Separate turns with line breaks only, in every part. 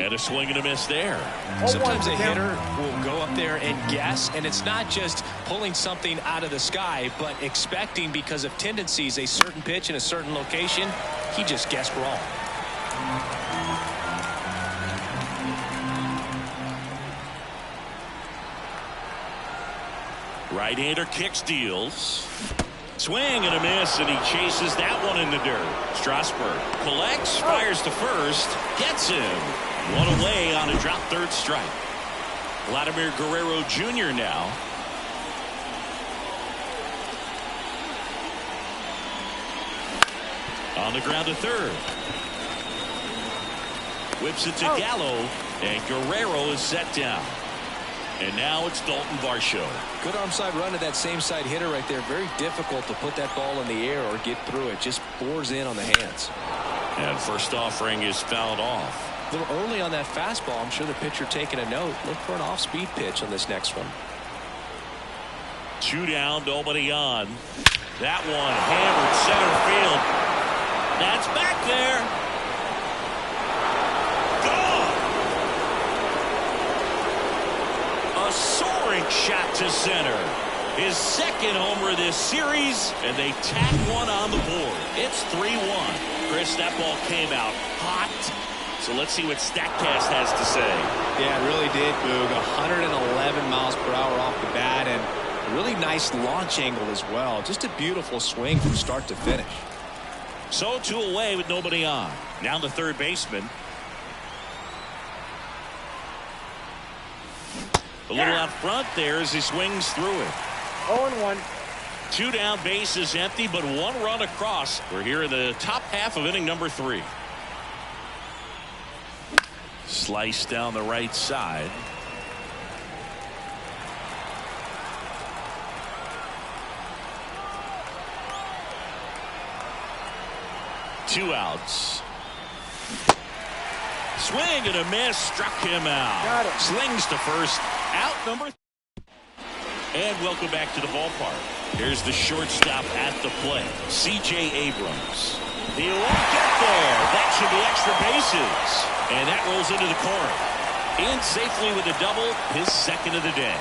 And a swing and a miss there.
Sometimes a hitter will go up there and guess, and it's not just pulling something out of the sky, but expecting because of tendencies a certain pitch in a certain location. He just guessed wrong.
Right-hander kicks, deals. Swing and a miss, and he chases that one in the dirt. Strasburg collects, fires to first, gets him. One away on a drop third strike. Vladimir Guerrero Jr. now. On the ground to third. Whips it to Gallo, and Guerrero is set down. And now it's Dalton Varsho.
Good arm side run to that same side hitter right there. Very difficult to put that ball in the air or get through it. Just bores in on the hands.
And first offering is fouled off.
A little early on that fastball. I'm sure the pitcher taking a note. Look for an off-speed pitch on this next one.
2 down, nobody on. That one hammered center field. That's back there. Gone. A soaring shot to center. His second homer this series, and they tack one on the board. It's 3-1. Chris, that ball came out hot. So let's see what StatCast has to say.
Yeah, it really did, Boog. 111 miles per hour off the bat, and a really nice launch angle as well. Just a beautiful swing from start to finish.
So 2 away with nobody on. Now the third baseman. A little out front there as he swings through it.
0-1.
2 down, base is empty, but 1 run across. We're here in the top half of inning number 3. Slice down the right side. Two outs. Swing and a miss, struck him out. Slings to first, out number 3. And welcome back to the ballpark. Here's the shortstop at the plate, C.J. Abrams. He won't get there. That should be extra bases. And that rolls into the corner. In safely with a double, his second of the day.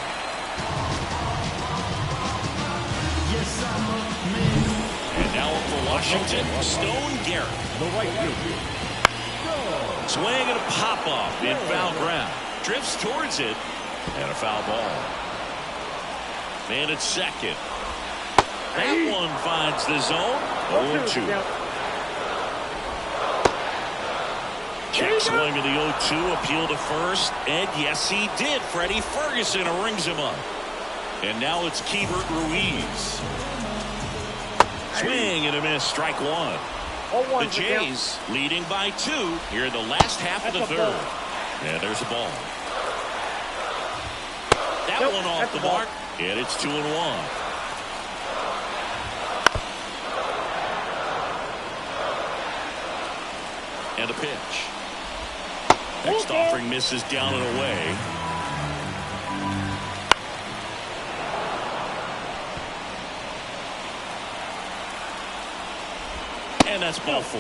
And now up for Washington, Stone Garrett.
The right field.
Swing and a pop-off in foul ground. Drifts towards it, and a foul ball. Man at second. That one finds the zone. 0-2. Check swing of the 0-2, appeal to first, and yes, he did. Freddie Ferguson rings him up. And now it's Keibert Ruiz. Swing and a miss, strike 1. The Jays leading by 2 here in the last half of the third. And there's a ball. That one off the mark, and it's 2-1. And a pitch. Next offering misses down and away. And that's ball 4.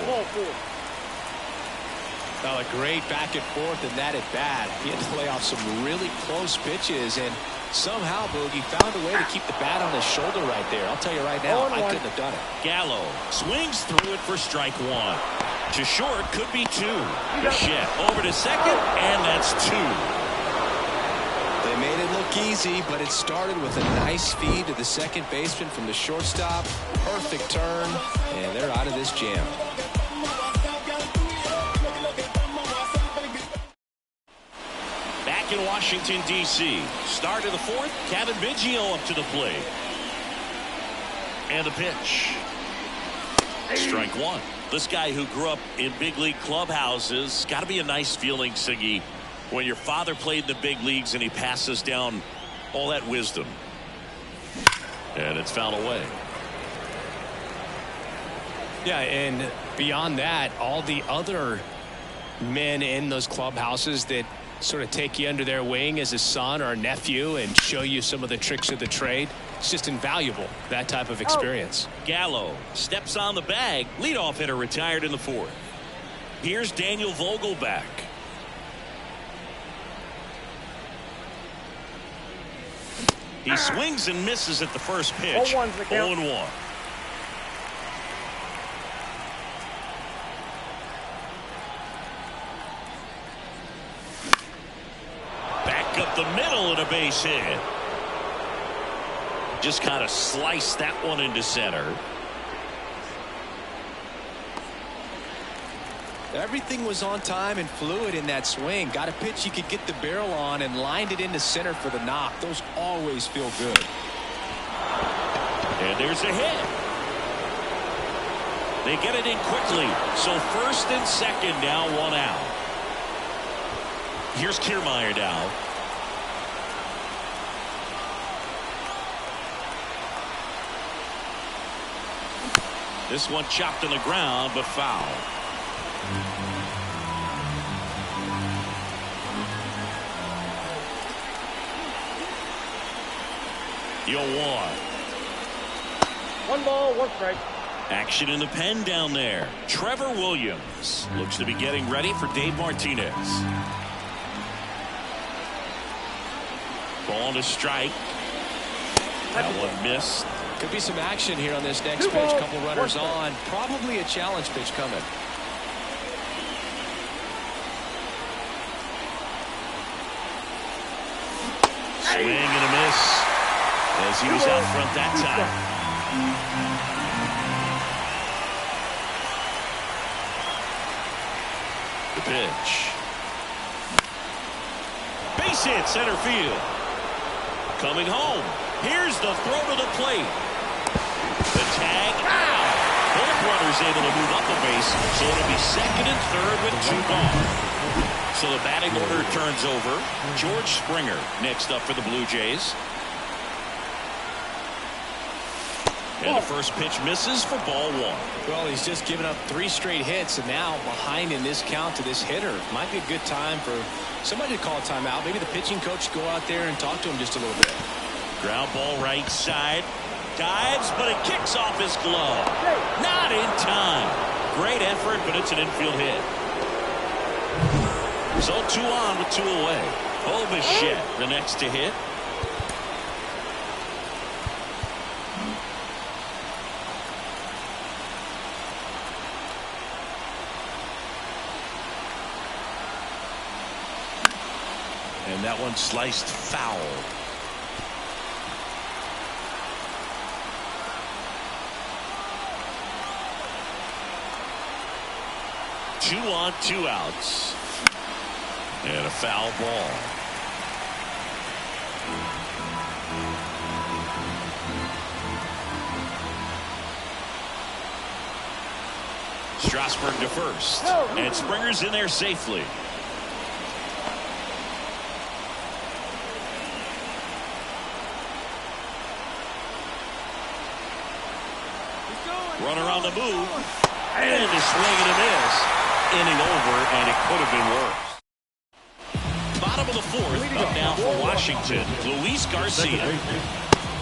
Well, a great back and forth in that at bat. He had to lay off some really close pitches, and somehow, Boogie found a way to keep the bat on his shoulder right there. I'll tell you right now, I couldn't have done it.
Gallo swings through it for strike 1. To short, could be 2. Bichette over to second, and that's 2.
They made it look easy, but it started with a nice feed to the second baseman from the shortstop. Perfect turn, and they're out of this jam.
Back in Washington, D.C. Start of the 4th, Kevin Biggio up to the plate. And the pitch. Strike 1. This guy who grew up in big league clubhouses, got to be a nice feeling, Siggy, when your father played in the big leagues and he passes down all that wisdom. And it's fouled away.
Yeah, and beyond that, all the other men in those clubhouses that sort of take you under their wing as a son or a nephew and show you some of the tricks of the trade. It's just invaluable, that type of experience.
Gallo steps on the bag. Leadoff hitter retired in the 4th. Here's Daniel Vogelback. He swings and misses at the first pitch.
0-1's the count.
0-1. Back up the middle and a base hit. Just kind of sliced that one into center.
Everything was on time and fluid in that swing. Got a pitch you could get the barrel on and lined it into center for the knock. Those always feel good.
And there's a hit. They get it in quickly. So first and second now, 1 out. Here's Kiermaier now. This one chopped on the ground, but foul. 0-1.
1 ball, 1 strike.
Action in the pen down there. Trevor Williams looks to be getting ready for Dave Martinez. Ball to strike. That one missed.
Could be some action here on this next pitch. Couple runners on. Probably a challenge pitch coming.
Swing and a miss as he was out front that time. The pitch. Base hit center field. Coming home. Here's the throw to the plate. The tag out. Both runners able to move up a base, so it'll be second and third with 2 gone. So the batting order turns over. George Springer next up for the Blue Jays. And the first pitch misses for ball 1.
Well, he's just given up 3 straight hits, and now behind in this count to this hitter. Might be a good time for somebody to call a timeout. Maybe the pitching coach go out there and talk to him just a little bit. Ground
ball right side. Dives, but it kicks off his glove. Not in time. Great effort, but it's an infield hit. So 2 on with 2 away. Bichette the next to hit. And that one sliced foul. Two on, 2 outs. And a foul ball. Strasburg to first. And Springer's in there safely. Runner on the move. And a swing and a miss. Inning over, and it could have been worse. Bottom of the 4th, up now for Washington, Luis Garcia.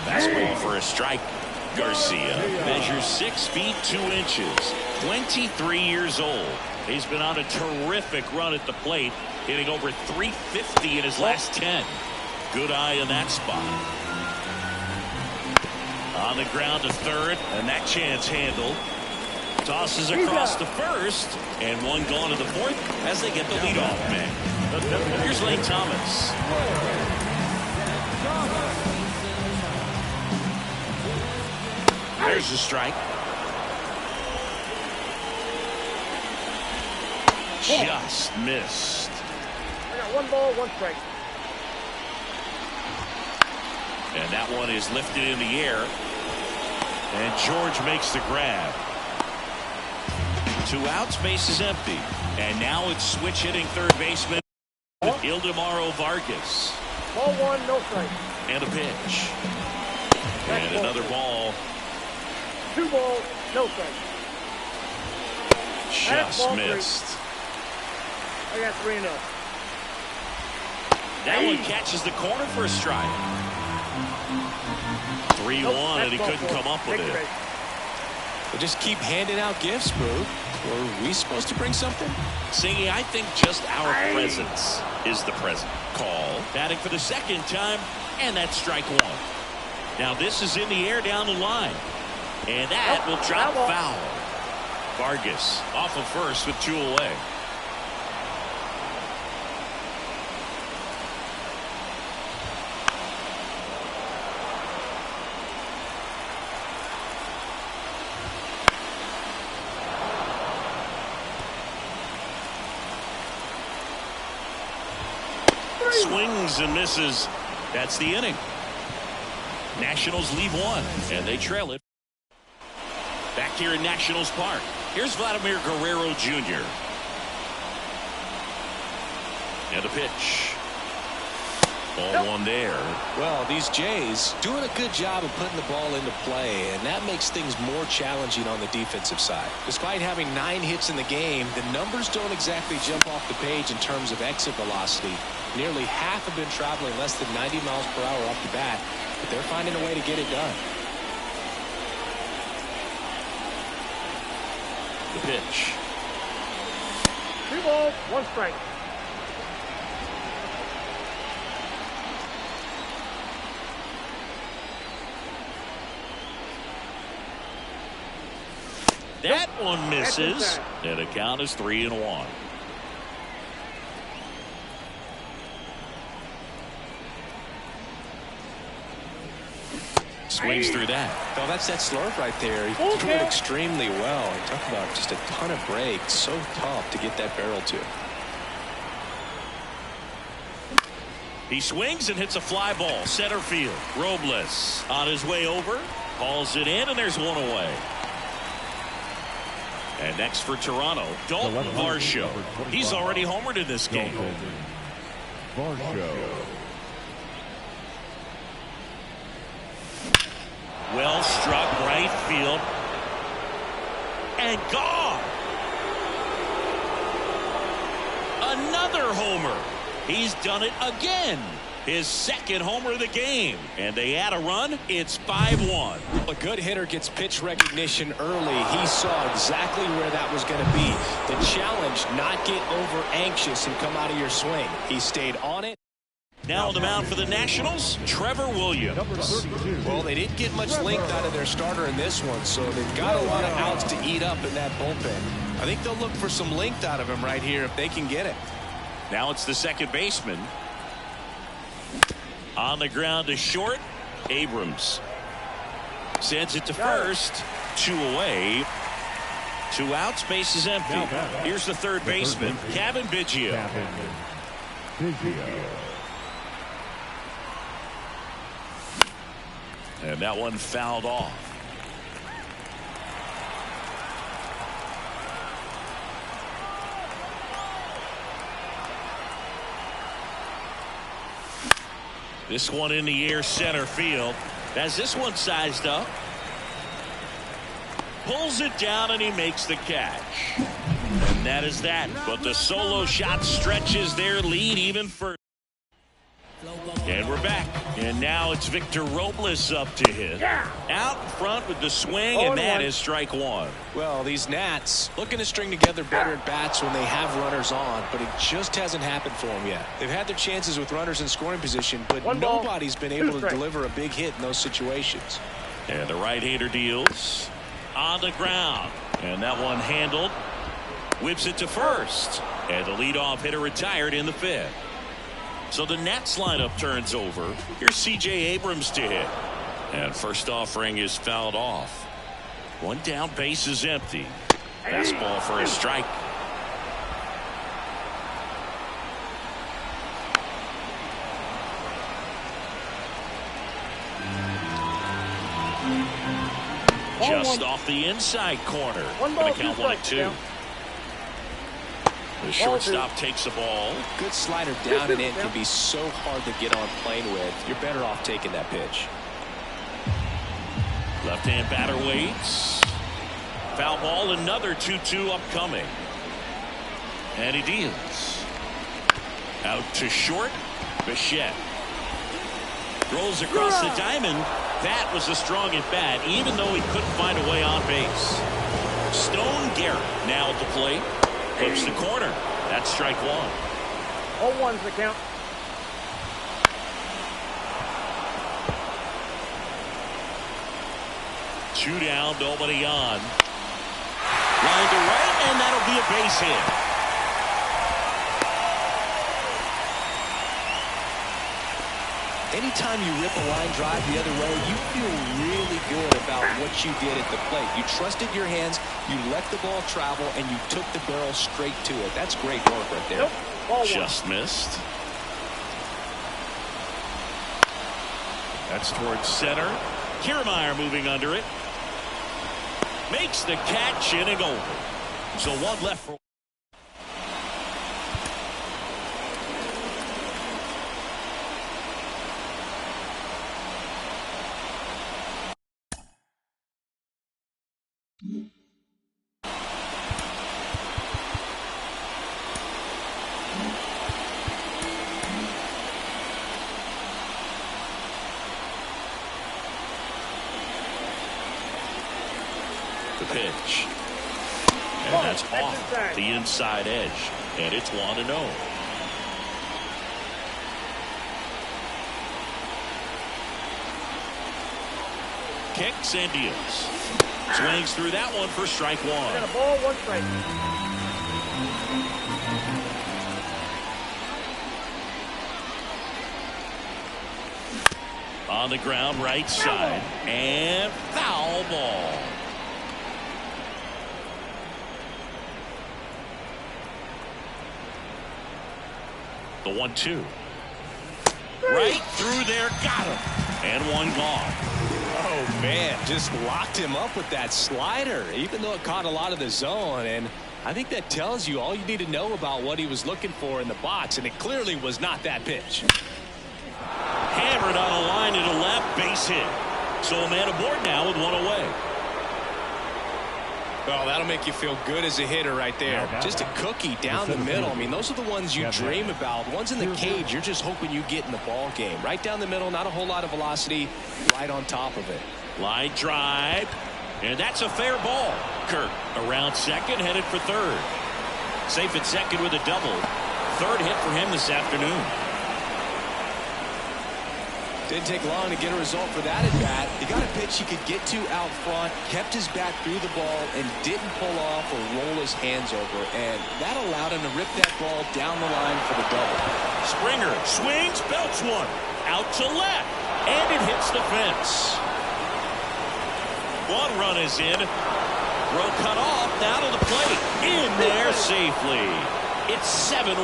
Fastball for a strike. Garcia measures 6 feet 2 inches, 23 years old. He's been on a terrific run at the plate, hitting over 350 in his last 10. Good eye in that spot. On the ground to third, and that chance handled. Tosses across to first, and 1 gone to the 4th as they get the leadoff man. Here's Lane Thomas. There's a strike. Just missed.
I got 1 ball, 1 strike.
And that one is lifted in the air. And George makes the grab. 2 outs, base is empty. And now it's switch hitting third baseman Ildemaro Vargas.
Ball 1, no strike.
And a pitch. And another ball.
2 balls, no strike.
Just missed.
I got 3-0.
That one catches the corner for a strike. 3-1, and he couldn't come up with it.
They just keep handing out gifts, Boo. Or are we supposed to bring something?
Singy, I think just our presence is the present. Call. Batting for the second time, and that's strike one. Now this is in the air down the line. And that will drop foul. Vargas off of first with 2 away. Swings and misses. That's the inning. Nationals leave one, and they trail it. Back here in Nationals Park, here's Vladimir Guerrero Jr. And a pitch. Ball one there.
Well, these Jays doing a good job of putting the ball into play, and that makes things more challenging on the defensive side. Despite having 9 hits in the game, the numbers don't exactly jump off the page in terms of exit velocity. Nearly half have been traveling less than 90 miles per hour off the bat, but they're finding a way to get it done.
The pitch.
3 balls, 1 strike.
That one misses, and the count is 3-1. Swings through that.
Oh, that's that slurve right there. He threw it extremely well. And talk about just a ton of break. So tough to get that barrel to.
He swings and hits a fly ball. Center field. Robles on his way over. Hauls it in, and there's one away. And next for Toronto, Dalton Varsho. He's already homered in this game. Well struck right field. And gone. Another homer. He's done it again. His second homer of the game. And they add a run. It's 5-1.
A good hitter gets pitch recognition early. He saw exactly where that was going to be. The challenge, not get over anxious and come out of your swing. He stayed on it.
Now on the mound for the Nationals, Trevor Williams.
Well, they didn't get much length out of their starter in this one, so they've got a lot of outs to eat up in that bullpen. I think they'll look for some length out of him right here if they can get it.
Now it's the second baseman. On the ground to short, Abrams. Sends it to first. 2 away. 2 outs, base is empty. Here's the third baseman, Kevin Biggio. And that one fouled off. This one in the air center field. As this one sized up. Pulls it down and he makes the catch. And that is that. But the solo shot stretches their lead even further. And we're back. And now it's Victor Robles up to hit. Out in front with the swing, and that is strike one.
Well, these Nats looking to string together better at bats when they have runners on, but it just hasn't happened for them yet. They've had their chances with runners in scoring position, but nobody's been able to deliver a big hit in those situations.
And the right-hander deals on the ground. And that one handled. Whips it to first. And the leadoff hitter retired in the 5th. So the Nats lineup turns over. Here's C.J. Abrams to hit. And first offering is fouled off. One down, base is empty. Fastball for a strike. Just off the inside corner. Gonna count 1-2. The shortstop takes the ball.
Good slider down and in can be so hard to get on plane with. You're better off taking that pitch.
Left-hand batter waits. Foul ball, another 2-2 upcoming. And he deals. Out to short. Bichette rolls across the diamond. That was a strong at bat, even though he couldn't find a way on base. Stone Garrett now at the plate. Hooks the corner. That's strike one.
0-1's the count.
Two down, nobody on. Line to right, and that'll be a base hit.
Anytime you rip a line drive the other way, you feel really good about what you did at the plate. You trusted your hands, you let the ball travel, and you took the barrel straight to it. That's great work right there.
Nope. Ball
Just missed. That's towards center. Kiermaier moving under it. Makes the catch, inning over. So one left for. The pitch. And that's off the inside edge. And it's 1-0. Kicks and deals. Swings through that one for strike one.
And a ball, 1 strike.
On the ground, right side. And foul ball. The 1-2. Right through there, got him. And one gone.
Oh, man, just locked him up with that slider, even though it caught a lot of the zone. And I think that tells you all you need to know about what he was looking for in the box, and it clearly was not that pitch.
Hammered on a line to the left, base hit. So a man aboard now with one away.
Well, that'll make you feel good as a hitter right there. Just a cookie down the middle. I mean, those are the ones you dream about. Ones in the cage, you're just hoping you get in the ball game. Right down the middle, not a whole lot of velocity, right on top of it.
Line drive, and that's a fair ball. Kirk around second, headed for third. Safe at second with a double. Third hit for him this afternoon.
Didn't take long to get a result for that at bat. He got a pitch he could get to out front, kept his bat through the ball, and didn't pull off or roll his hands over. And that allowed him to rip that ball down the line for the double.
Springer swings, belts one. Out to left, and it hits the fence. One run is in. Row cut off, now to the plate. In there safely. It's 7-1.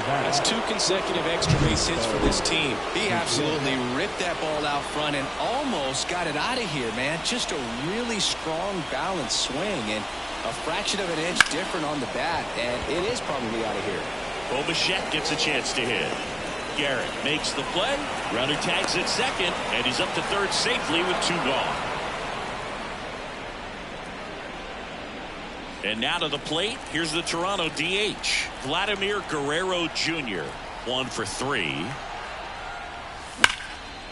That's 2 consecutive extra base hits for this team.
He absolutely ripped that ball out front and almost got it out of here, man. Just a really strong, balanced swing, and a fraction of an inch different on the bat, and it is probably out of here.
Bo Bichette gets a chance to hit. Garrett makes the play. Runner tags at second, and he's up to third safely with 2 gone. And now to the plate, here's the Toronto DH, Vladimir Guerrero Jr. 1 for 3.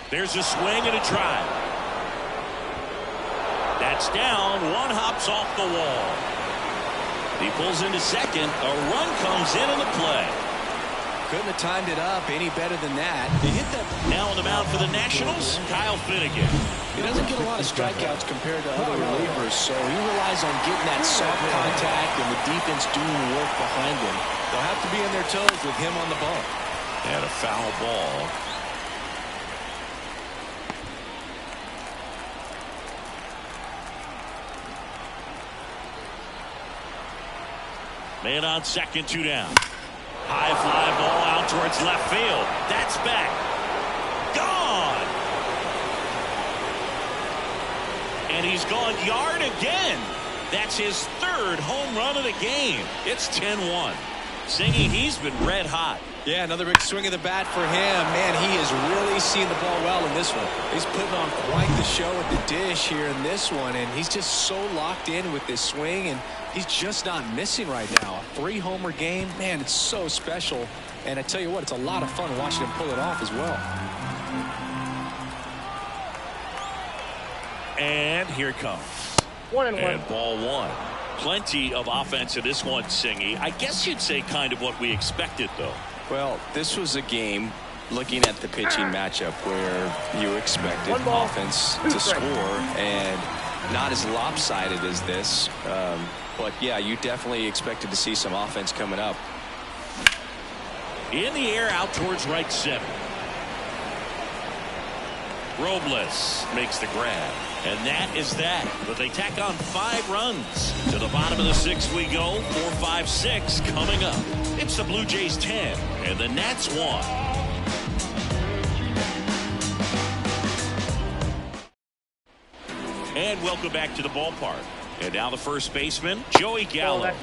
There's a swing and a drive. That's down. One hops off the wall. He pulls into second. A run comes in on the play.
Couldn't have timed it up any better than that. He hit that.
Now on the mound for the Nationals, Kyle Finnegan.
He doesn't get a lot of strikeouts compared to other relievers, so he relies on getting that soft contact and the defense doing work behind him. They'll have to be on their toes with him on the bump.
And a foul ball. Man on second, 2 down. High fly ball out towards left field. That's back. Gone. And he's gone yard again. That's his 3rd home run of the game. It's 10-1. Singing, he's been red hot.
Yeah, another big swing of the bat for him. Man, he is really seeing the ball well in this one. He's putting on quite the show at the dish here in this one, and he's just so locked in with this swing, and he's just not missing right now. A 3-homer game, man, it's so special. And I tell you what, it's a lot of fun watching him pull it off as well.
And here it comes.
1-1.
And ball one. Plenty of offense in this one, Singy. I guess you'd say kind of what we expected, though.
Well, this was a game, looking at the pitching matchup, where you expected offense to score, and not as lopsided as this. But, yeah, you definitely expected to see some offense coming up.
In the air, out towards right center. Robles makes the grab. And that is that. But they tack on 5 runs. To the bottom of the 6th we go. 4-5-6 coming up. It's the Blue Jays 10 and the Nats 1. And welcome back to the ballpark. And now the first baseman, Joey Gallo.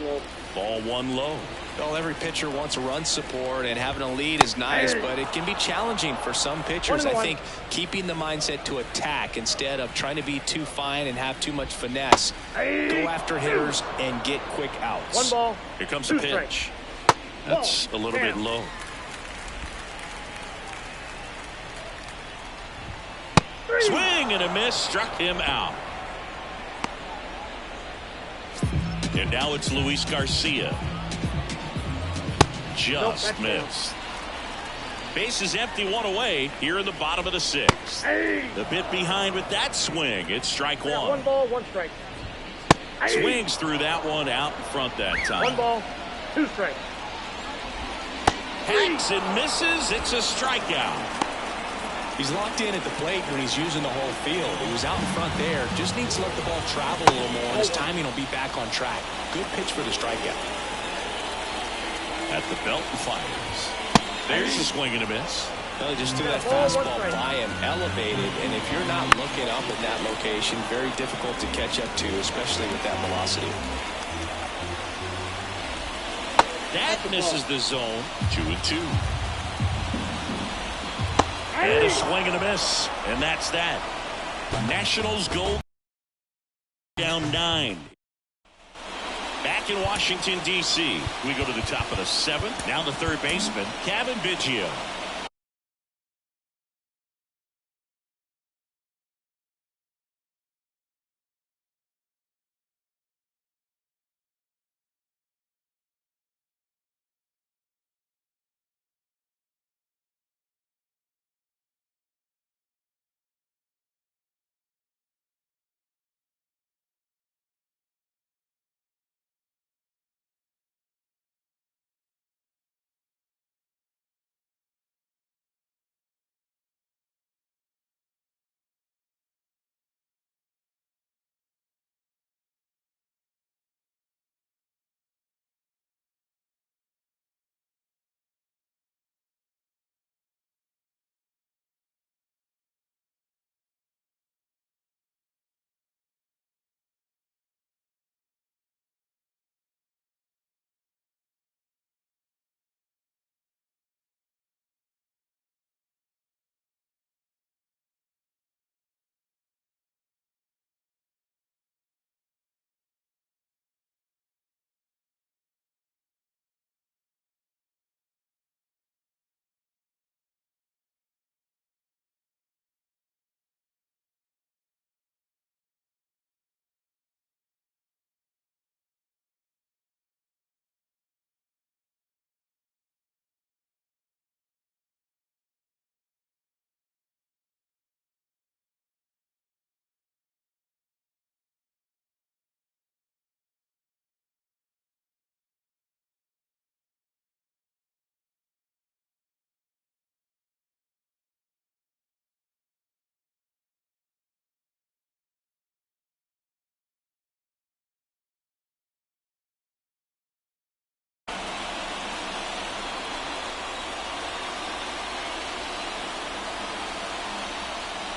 Ball 1 low.
Well, every pitcher wants run support, and having a lead is nice, but it can be challenging for some pitchers. I think keeping the mindset to attack instead of trying to be too fine and have too much finesse. Go after hitters and get quick outs.
1 ball.
Here comes the pitch. That's a little bit low. Swing and a miss, struck him out. And now it's Luis Garcia. Just missed. Base is empty, 1 away here in the bottom of the 6th. The bit behind with that swing. It's strike 1.
1 ball, 1 strike.
Swings through that one out in front that time.
1 ball, 2 strikes.
Hacks and misses. It's a strikeout.
He's locked in at the plate when he's using the whole field. He was out in front there. Just needs to let the ball travel a little more, and his timing will be back on track. Good pitch for the strikeout.
At the belt and fires. There's a swing and a miss.
No, he just threw that fastball by him, elevated, and if you're not looking up at that location, very difficult to catch up to, especially with that velocity.
That misses the zone. 2-2. And a swing and a miss. And that's that. Nationals go down 9. Back in Washington, D.C. We go to the top of the 7th. Now the third baseman, Cavan Biggio.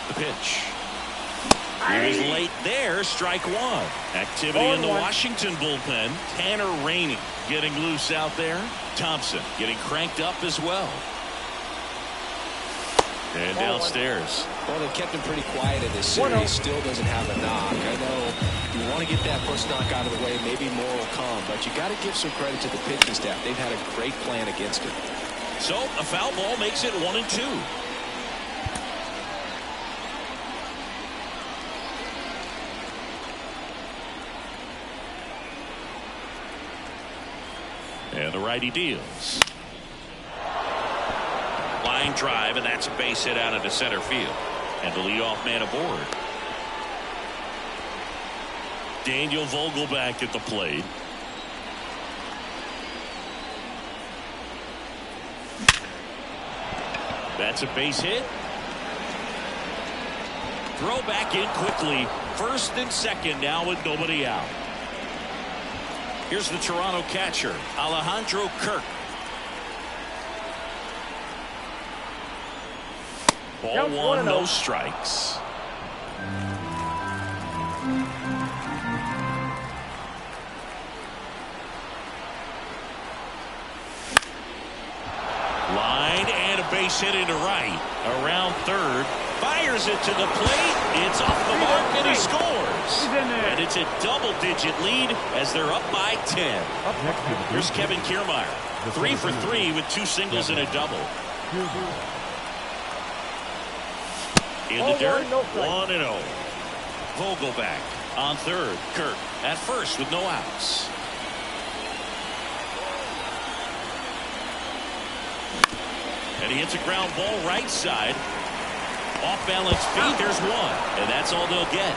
The pitch. He was late there. Strike 1. Activity in the Washington bullpen. Tanner Rainey getting loose out there. Thompson getting cranked up as well. And downstairs.
Well, they've kept him pretty quiet in this series. Still doesn't have a knock. I know you want to get that first knock out of the way. Maybe more will come. But you got to give some credit to the pitching staff. They've had a great plan against it.
So a foul ball makes it 1-2. And the righty deals. Line drive, and that's a base hit out into center field. And the leadoff man aboard. Daniel Vogelback at the plate. That's a base hit. Throw back in quickly. First and second now with nobody out. Here's the Toronto catcher, Alejandro Kirk. Ball one, no strikes. Line and a base hit into right. Around third. Fires it to the plate. It's off the mark and he scores. And it's a double-digit lead as they're up by 10. Here's Kevin Kiermaier. 3 for 3 with 2 singles and a double. In the dirt, 1-0. Vogelback on third. Kirk at first with no outs. And he hits a ground ball right side. Off balance feet, there's one. And that's all they'll get.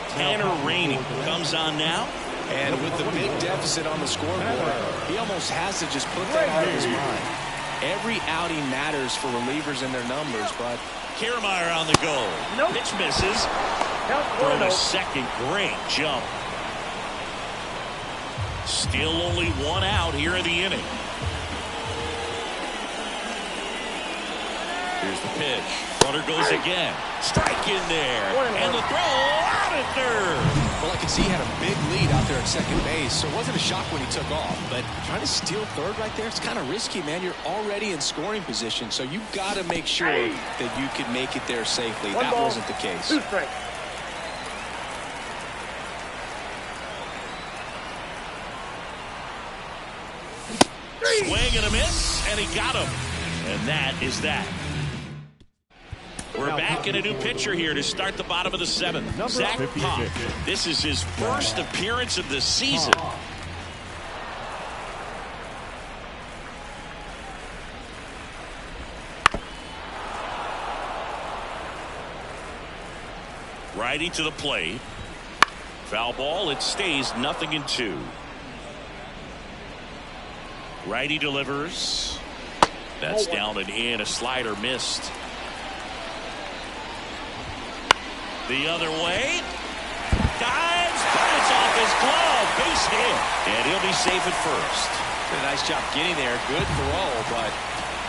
Tanner Rainey comes on now.
And with the big deficit on the scoreboard, he almost has to just put that out of his mind. Every outing matters for relievers and their numbers, but
Kiermaier on the go. Pitch misses. Throw to second. Great jump. Still only 1 out here in the inning. Here's the pitch. Runner goes again. Strike in there. And the throw out at third.
Well, I can see he had a big lead out there at second base, so it wasn't a shock when he took off. But trying to steal third right there, it's kind of risky, man. You're already in scoring position, so you've got to make sure that you can make it there safely. That wasn't the case.
2 strikes.
Swing and a miss, and he got him. And that is that. We're back in a new pitcher here to start the bottom of the 7th. Zach Pop. This is his first appearance of the season. Righty to the plate. Foul ball. It stays 0-2. Righty delivers. That's down and in. A slider missed. The other way. Dives, but it's off his glove. Base hit. And he'll be safe at first.
Did a nice job getting there. Good throw, but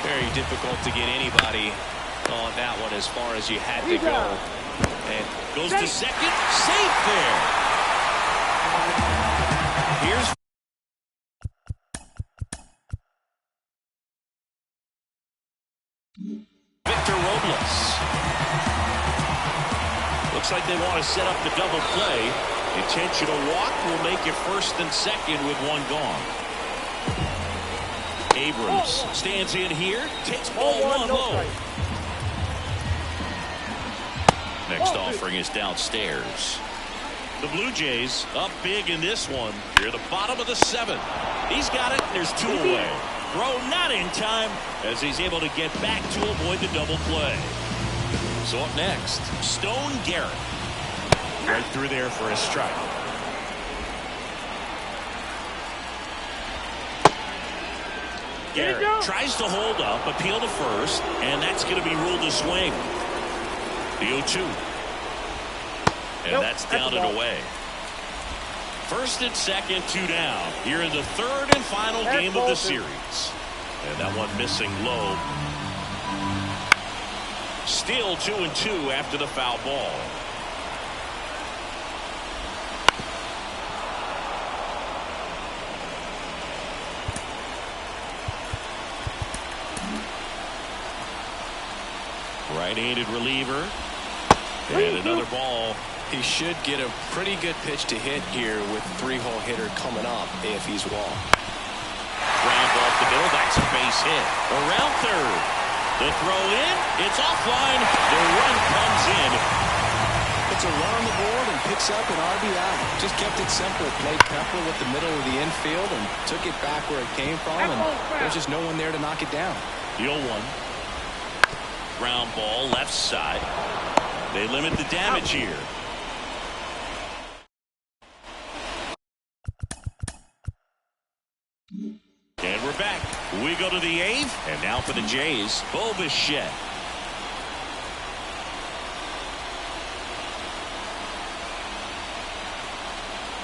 very difficult to get anybody on that one as far as you had to go.
And goes to second. Safe there. Here's Victor Robles. Looks like they want to set up the double play. Intentional walk will make it first and second with 1 gone. Abrams stands in here. Takes ball 1 low. Next offering is downstairs. The Blue Jays up big in this one. Near the bottom of the 7th. He's got it. There's 2 away. Throw not in time as he's able to get back to avoid the double play. So up next, Stone Garrett. Right through there for a strike. Garrett tries to hold up, appeal to first, and that's going to be ruled a swing. The 0-2. And that's down and away. First and second, 2 down. Here in the 3rd and final game of the series. And that one missing low. Still 2-2 after the foul ball. Right-handed reliever. And another ball.
He should get a pretty good pitch to hit here with 3-hole hitter coming up if he's walked.
Ground off the middle. That's a base hit. Around third. The throw in. It's offline. The run comes in.
The puts a run on the board and picks up an RBI. Just kept it simple. Played Pepper with the middle of the infield and took it back where it came from. And there's just no one there to knock it down.
The 0-1. Ground ball left side. They limit the damage here. And we're back. We go to the 8th. And now for the Jays, Bo Bichette.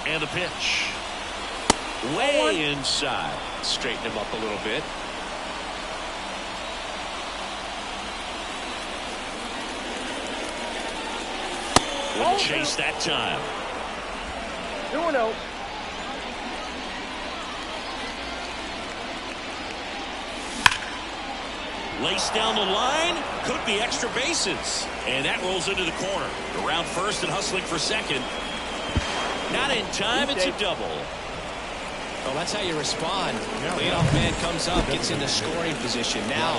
And a pitch. Way inside.
Straighten him up a little bit.
Wouldn't chase that time.
2-0.
Lace down the line. Could be extra bases. And that rolls into the corner. Around first and hustling for second. Not in time. It's a double.
Well, that's how you respond. Leadoff man comes up, gets into scoring position. Now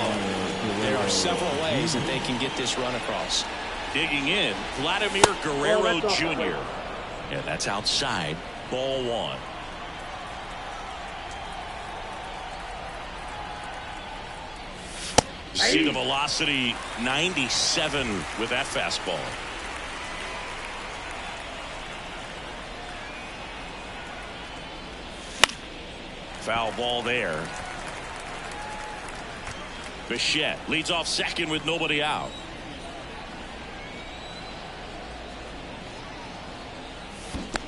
there are several ways that they can get this run across.
Digging in, Vladimir Guerrero Jr. And that's outside. Ball 1. See the velocity 97 with that fastball. Foul ball there. Bichette leads off second with nobody out.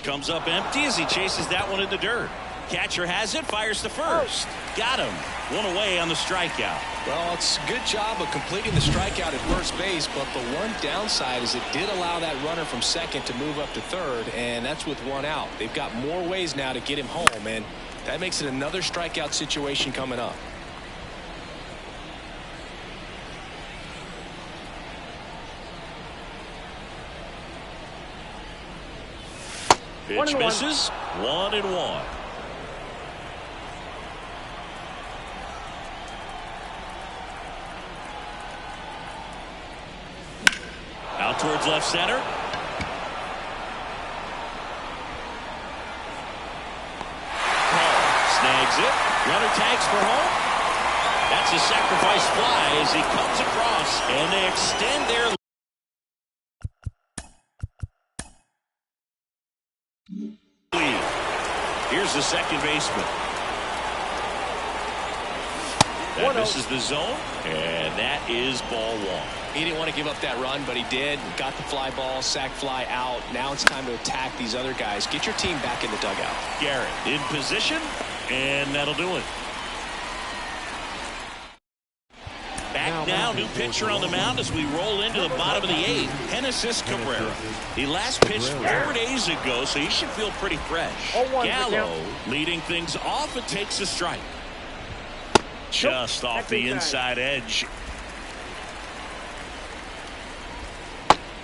Comes up empty as he chases that one in the dirt. Catcher has it, fires to first. Got him. One away on the strikeout.
Well, it's a good job of completing the strikeout at first base, but the one downside is it did allow that runner from second to move up to third, and that's with one out. They've got more ways now to get him home, and that makes it another strikeout situation coming up.
Pitch misses. 1-1. Out towards left center. Snags it. Runner tags for home. That's a sacrifice fly as he comes across, and they extend their lead. Here's the second baseman. That misses the zone, and that is ball 1.
He didn't want to give up that run, but he did. Got the fly ball, sac fly out. Now it's time to attack these other guys. Get your team back in the dugout.
Garrett in position, and that'll do it. Back now, new pitcher on the mound as we roll into the bottom of the 8th. Genesis Cabrera. He last pitched 4 days ago, so he should feel pretty fresh. Gallo leading things off and takes a strike. Just off the inside edge.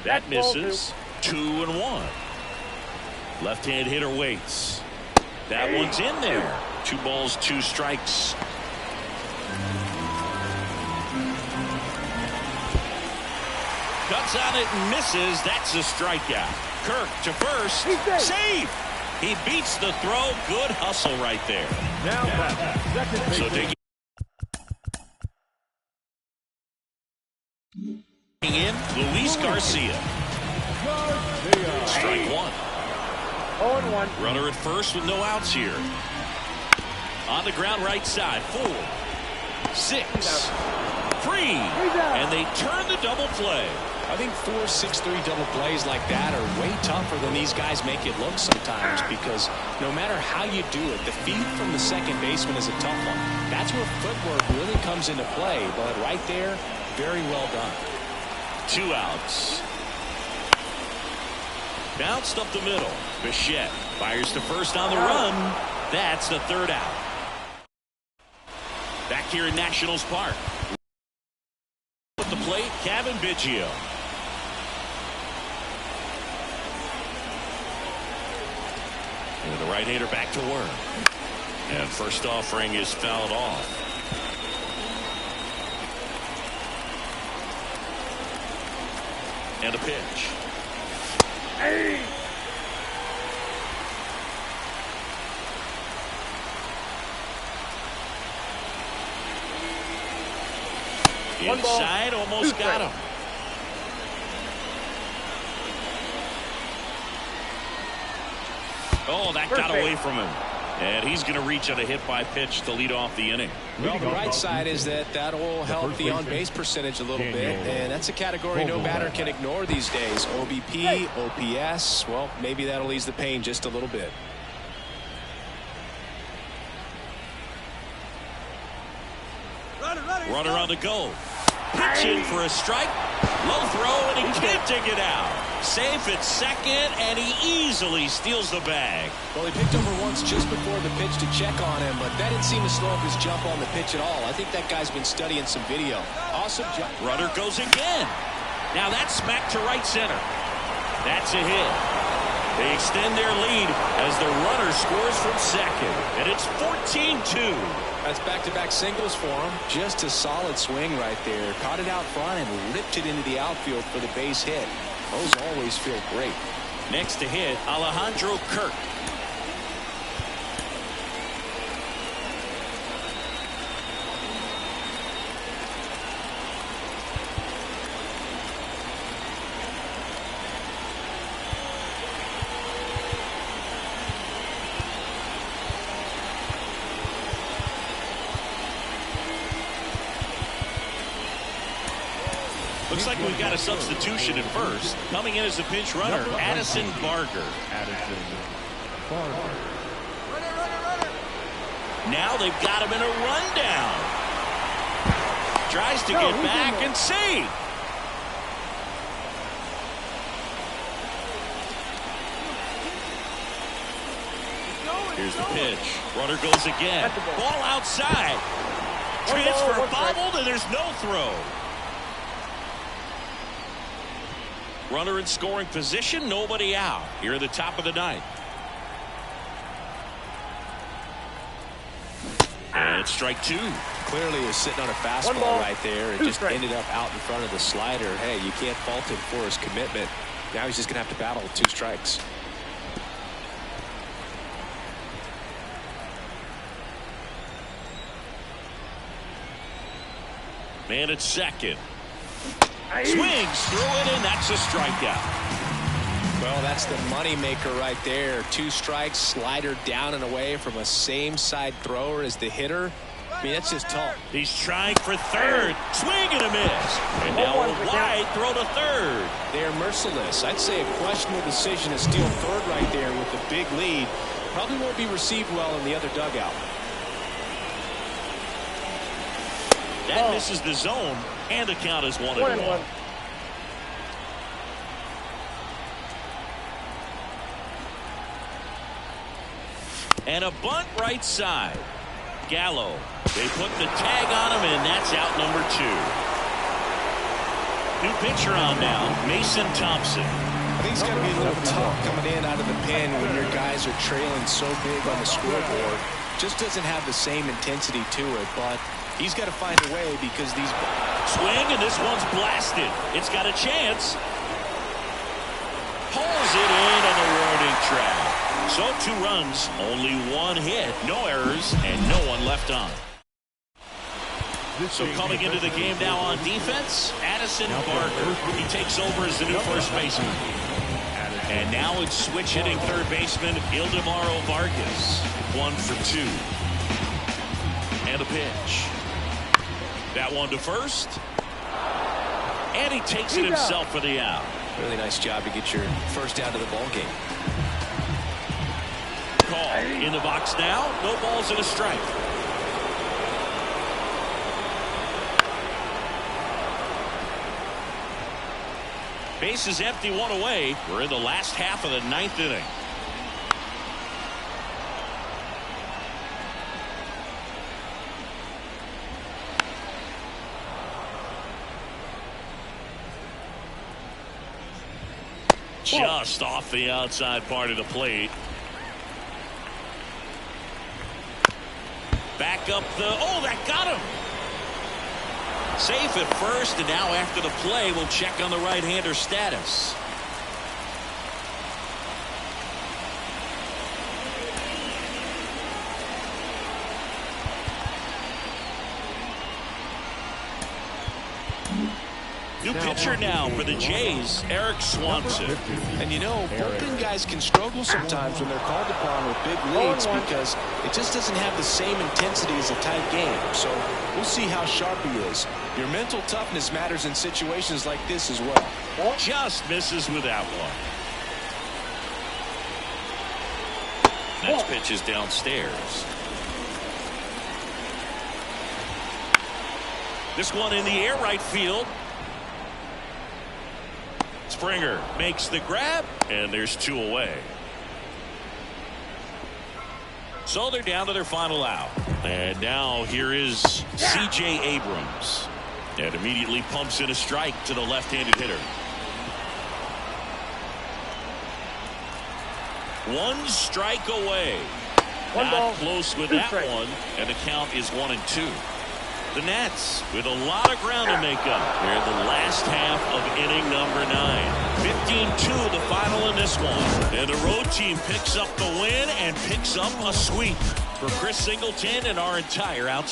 That misses. 2-1. Left-hand hitter waits. That one's in there. 2 balls, 2 strikes. Cuts on it and misses. That's a strikeout. Kirk to first. Save. He beats the throw. Good hustle right there.
Now,
so digging in, Luis Garcia. Strike 1.
0-1.
Runner at first with no outs here. On the ground right side. 4, 6, 3, and they turn the double play.
I think 4-6-3 double plays like that are way tougher than these guys make it look sometimes, because no matter how you do it, the feed from the second baseman is a tough one. That's where footwork really comes into play, but right there, very well done.
2 outs. Bounced up the middle. Bichette fires to first on the run. That's the 3rd out. Back here in Nationals Park. At the plate, Cavan Biggio. And the right-hander back to work. And first offering is fouled off. And a pitch. Inside, almost got him. Oh, that got away from him. And he's going to reach on a hit by pitch to lead off the inning.
Well, the right side is that'll help the on-base percentage a little bit, and that's a category no batter can ignore these days. OBP, OPS, well, maybe that'll ease the pain just a little bit.
Runner on the go. Pitch in for a strike. Low throw, and he can't dig it out. Safe at second, and he easily steals the bag.
Well, he picked over once just before the pitch to check on him, but that didn't seem to slow up his jump on the pitch at all. I think that guy's been studying some video. Awesome jump.
Runner goes again. Now that's smacked to right center. That's a hit. They extend their lead as the runner scores from second, and it's 14-2.
That's back-to-back singles for him. Just a solid swing right there. Caught it out front and ripped it into the outfield for the base hit. Those always feel great.
Next to hit, Alejandro Kirk. Looks like we've got a substitution at first. Coming in as a pinch runner, Addison Barger. Now they've got him in a rundown. Tries to get back and see. Here's the pitch. Runner goes again. Ball outside. Transfer bobbled, and there's no throw. Runner in scoring position, nobody out. Here at the top of the ninth. And it's strike two.
Clearly he was sitting on a fastball right there and just ended up out in front of the slider. Hey, you can't fault him for his commitment. Now he's just going to have to battle with 2 strikes.
Man at second. Swings through it, and that's a strikeout.
Well, that's the money maker right there. 2 strikes, slider down and away from a same side thrower as the hitter. I mean, that's just tough.
He's trying for third. Swing and a miss. And now a wide throw to third.
They are merciless. I'd say a questionable decision to steal third right there with a big lead. Probably won't be received well in the other dugout.
That misses the zone, and the count is 1-1. And a bunt right side. Gallo. They put the tag on him, and that's out number 2. New pitcher on now, Mason Thompson.
I think it's got to be a little tough coming in out of the pen when your guys are trailing so big on the scoreboard. Just doesn't have the same intensity to it, but he's got to find a way because these...
Swing, and this one's blasted. It's got a chance. Pulls it in on the warning track. So 2 runs, only 1 hit, no errors, and no one left on. So coming into the game now on defense, Addison Barger. He takes over as the new first baseman. And now it's switch hitting third baseman Ildemaro Vargas. 1 for 2. And a pitch. That one to first. And he takes it himself for the out.
Really nice job to get your first out of the ball game.
Call in the box now. No balls and a strike. Base is empty, 1 away. We're in the last half of the 9th inning. Just off the outside part of the plate. Back up the... Oh, that got him. Safe at first, and now after the play, we'll check on the right-hander status. New pitcher now for the Jays, Eric Swanson.
And you know, bullpen guys can struggle sometimes when they're called upon with big leads because it just doesn't have the same intensity as a tight game. So we'll see how sharp he is. Your mental toughness matters in situations like this as well.
Just misses with that one. Next pitch is downstairs. This one in the air right field. Springer makes the grab, and there's 2 away. So they're down to their final out. And now here is C.J. Abrams. And immediately pumps in a strike to the left-handed hitter. 1 strike away. Not close with that one, and the count is 1-2. The Nats with a lot of ground to make up here in the last half of inning number 9. 15-2 the final in this one. And the road team picks up the win and picks up a sweep. For Chris Singleton and our entire outside